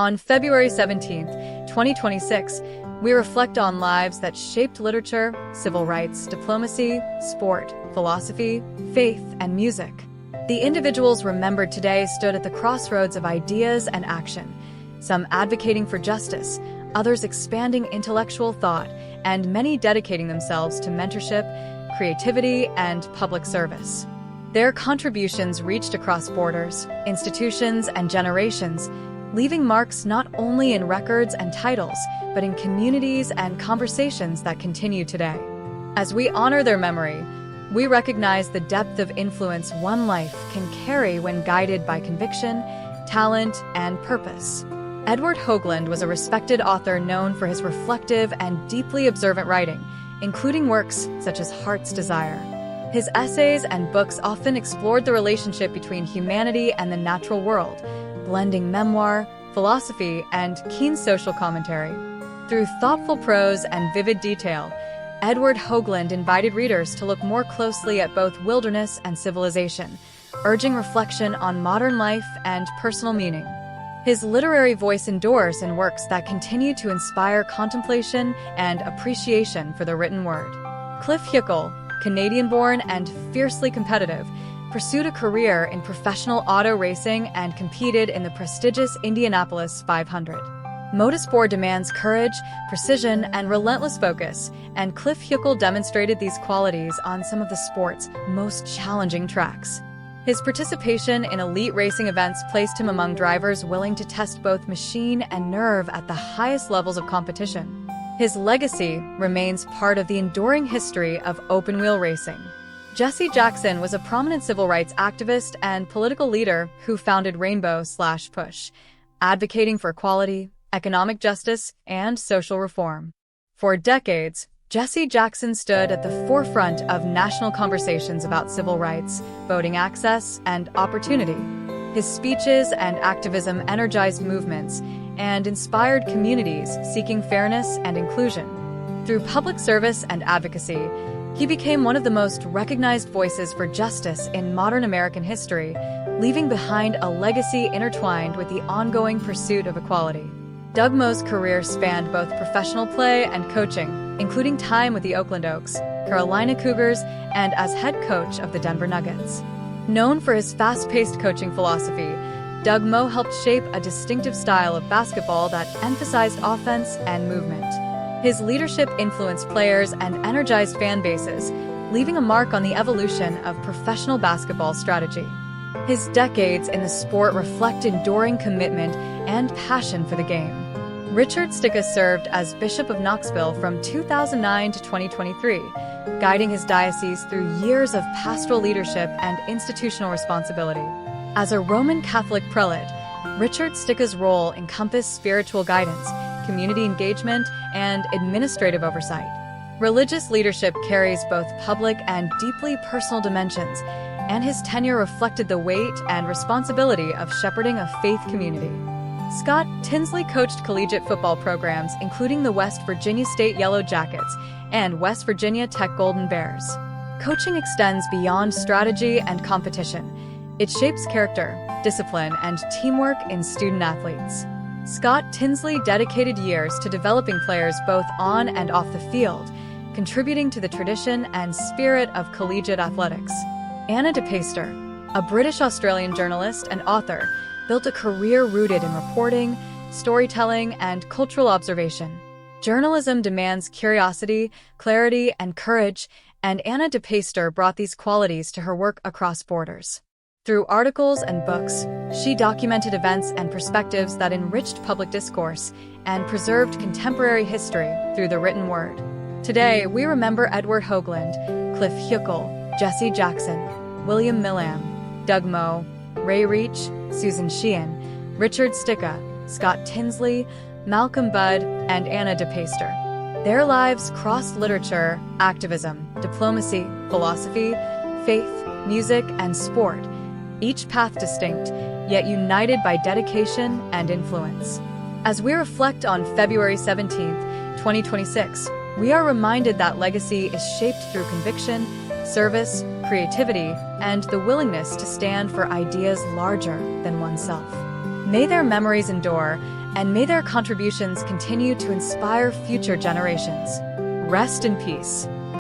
On February 17th, 2026, we reflect on lives that shaped literature, civil rights, diplomacy, sport, philosophy, faith, and music. The individuals remembered today stood at the crossroads of ideas and action, some advocating for justice, others expanding intellectual thought, and many dedicating themselves to mentorship, creativity, and public service. Their contributions reached across borders, institutions, and generations, leaving marks not only in records and titles, but in communities and conversations that continue today. As we honor their memory, we recognize the depth of influence one life can carry when guided by conviction, talent, and purpose. Edward Hoagland was a respected author known for his reflective and deeply observant writing, including works such as Heart's Desire. His essays and books often explored the relationship between humanity and the natural world, blending memoir, philosophy, and keen social commentary. Through thoughtful prose and vivid detail, Edward Hoagland invited readers to look more closely at both wilderness and civilization, urging reflection on modern life and personal meaning. His literary voice endures in works that continue to inspire contemplation and appreciation for the written word. Cliff Hucul, Canadian-born and fiercely competitive, pursued a career in professional auto racing and competed in the prestigious Indianapolis 500. Motorsport demands courage, precision, and relentless focus, and Cliff Hucul demonstrated these qualities on some of the sport's most challenging tracks. His participation in elite racing events placed him among drivers willing to test both machine and nerve at the highest levels of competition. His legacy remains part of the enduring history of open-wheel racing. Jesse Jackson was a prominent civil rights activist and political leader who founded Rainbow/Push, advocating for equality, economic justice, and social reform. For decades, Jesse Jackson stood at the forefront of national conversations about civil rights, voting access, and opportunity. His speeches and activism energized movements and inspired communities seeking fairness and inclusion. Through public service and advocacy, he became one of the most recognized voices for justice in modern American history, leaving behind a legacy intertwined with the ongoing pursuit of equality. Doug Moe's career spanned both professional play and coaching, including time with the Oakland Oaks, Carolina Cougars, and as head coach of the Denver Nuggets. Known for his fast-paced coaching philosophy, Doug Moe helped shape a distinctive style of basketball that emphasized offense and movement. His leadership influenced players and energized fan bases, leaving a mark on the evolution of professional basketball strategy. His decades in the sport reflect enduring commitment and passion for the game. Richard Sticka served as Bishop of Knoxville from 2009 to 2023, guiding his diocese through years of pastoral leadership and institutional responsibility. As a Roman Catholic prelate, Richard Sticka's role encompassed spiritual guidance, community engagement, and administrative oversight. Religious leadership carries both public and deeply personal dimensions, and his tenure reflected the weight and responsibility of shepherding a faith community. Scott Tinsley coached collegiate football programs including the West Virginia State Yellow Jackets and West Virginia Tech Golden Bears. Coaching extends beyond strategy and competition. It shapes character, discipline, and teamwork in student athletes. Scott Tinsley dedicated years to developing players both on and off the field, contributing to the tradition and spirit of collegiate athletics. Anna DePaster, a British-Australian journalist and author, built a career rooted in reporting, storytelling, and cultural observation. Journalism demands curiosity, clarity, and courage, and Anna DePaster brought these qualities to her work across borders. Through articles and books, she documented events and perspectives that enriched public discourse and preserved contemporary history through the written word. Today, we remember Edward Hoagland, Cliff Hucul, Jesse Jackson, William Millam, Doug Moe, Ray Reach, Susan Sheehan, Richard Sticka, Scott Tinsley, Malcolm Budd, and Anna DePaster. Their lives crossed literature, activism, diplomacy, philosophy, faith, music, and sport, each path distinct, yet united by dedication and influence. As we reflect on February 17th, 2026, we are reminded that legacy is shaped through conviction, service, creativity, and the willingness to stand for ideas larger than oneself. May their memories endure, and may their contributions continue to inspire future generations. Rest in peace.